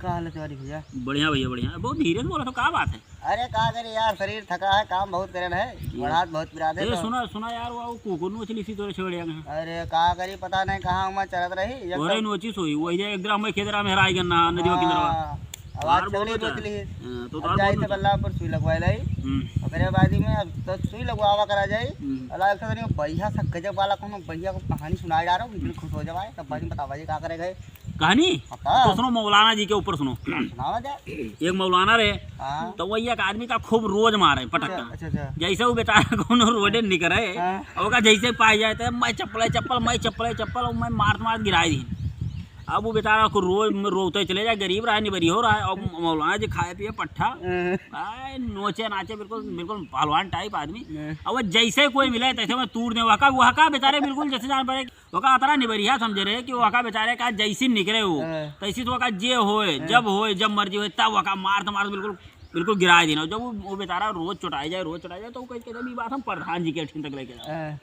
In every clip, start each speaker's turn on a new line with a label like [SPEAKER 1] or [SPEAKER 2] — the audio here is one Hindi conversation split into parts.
[SPEAKER 1] क्या हाल है तुम्हारी भैया?
[SPEAKER 2] बढ़िया भैया बढ़िया। बहुत धीरे से बोला तो क्या बात है?
[SPEAKER 1] अरे क्या करे यार, शरीर थका है, काम बहुत करन है, हाथ बहुत पिरात है।
[SPEAKER 2] सुना सुना यार वो कुकुर नोचली सी तोरे छेड़िया में।
[SPEAKER 1] अरे क्या करी पता नहीं कहाँ मैं चलत रही
[SPEAKER 2] ओरे नोची सोई वही एक ग्राम में खेदरा में हराई गन्ना नदियों किनारा
[SPEAKER 1] आवाज चली रोचली है
[SPEAKER 2] तो
[SPEAKER 1] अब जाई से बल्लापुर सुई लगवाए लाई ओकरे बादी में अब तो सुई लगवावा करा जाई। अल्लाह का नहीं भैया सा गजब वाला कोनो भैया को कहानी सुनाए जा रहा हूं, दिल खुश हो जाए। तब बादी बतावा जी क्या करे गए
[SPEAKER 2] कहानी तो सुनो मौलाना जी के ऊपर सुनो।
[SPEAKER 1] सुनावा जा।
[SPEAKER 2] एक मौलाना रहे तो वही एक आदमी का खूब रोज मारे पटक्का।
[SPEAKER 1] अच्छा
[SPEAKER 2] जैसे वो बेचारा कोनो रोडे निकले और जैसे पाई जाए तो मैं चप्पल मैं मार गिराई दी। अब वो बेचारा को रोज रोते चले जाए, गरीब रहा है निबरी हो रहा है। और मौलाना जी खाए पिए पट्ठा नोचे नाचे बिल्कुल बिल्कुल पहलवान टाइप आदमी। और जैसे कोई मिले तैसे मैं तूड़ दे वहाँ बेचारे बिल्कुल जैसे जान पड़े वहाँ अतरा निबरिया समझे रहे कि वहाँ बेचारे का जैसी निकले हो तैसी तो वहाँ जे होए जब मर्जी हो तब वहाँ मार बिल्कुल बिल्कुल गिरा देना। जब वो बेचारा रोज चुटाई जाए तो कहते बात हम प्रधान जी के अठीन तक लेके जाए।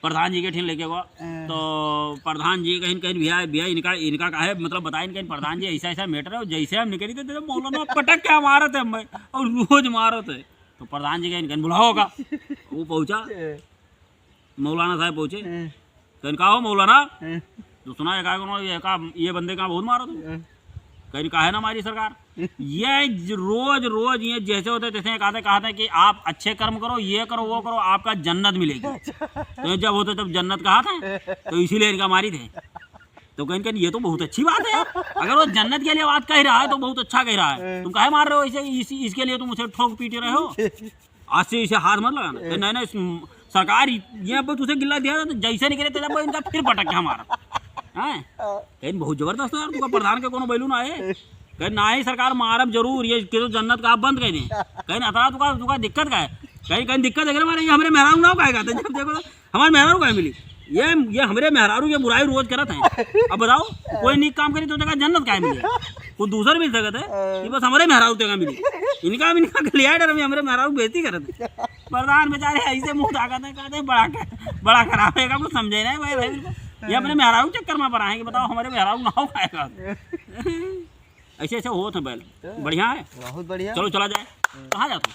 [SPEAKER 2] प्रधान जी के ठीन लेके गो तो प्रधान जी कहीं भैया इनका का है मतलब बताए इनका प्रधान जी ऐसा मैटर है। जैसे हम निकली थे मौलाना पटक क्या मारत है मैं और रोज मारत है। तो प्रधान जी कहीं बुलाओगा वो पहुंचा मौलाना साहब पहुंचे कहीं कहा हो मौलाना तो सुना ये बंदे का बहुत मारो तुम कहीं कहा है ना हमारी सरकार ये रोज ये जैसे होते तैसे कहते हैं कि आप अच्छे कर्म करो ये करो वो करो आपका जन्नत मिलेगी। तो जब होते तब जन्नत कहा था तो इसीलिए इनका मारी थे। तो कहीं ये तो बहुत अच्छी बात है, अगर वो जन्नत के लिए बात कह रहा है तो बहुत अच्छा कह रहा है। तुम काहे मार रहे हो इसे इसके लिए तुम उसे ठोक पीटे रहे हो। आज से इसे हाथ मत लगाना। नहीं सरकार ये तुझे गिल्ला दिया तो जैसे निकले तब इनका फिर पटक के हमारा है बहुत जबरदस्त है यार। तुमका प्रधान के कोनो बैलू ना है कहीं ना ही सरकार मारब जरूर ये तो जन्नत का आप बंद कर दें कहीं अतरा तुका दिक्कत का है कहीं दिक्कत है हमारे ये हमारे मेहरारू ना कहेगा जब देखो हमारे मेहरारू कहे मिली ये हमारे मेहरारू ये बुराई रोज करत है। अब बताओ कोई नीक काम करी तो जगह जन्नत का मिली कोई दूसर मिल सकत है कि बस हमारे मेहरारू तक मिली इनका लिया डर में हमारे मेहरारू बेइज्जती करत है। प्रधान बेचारे ऐसे मुँह ताकत है कहते बड़ा खराब है कुछ समझे नहीं भाई ये अपने मेहरारू चक्कर में पर आए कि बताओ हमारे मेहरारू ना हो पाएगा। ऐसे हो बैल बढ़िया है बहुत बढ़िया। चलो चला जाए कहाँ जाते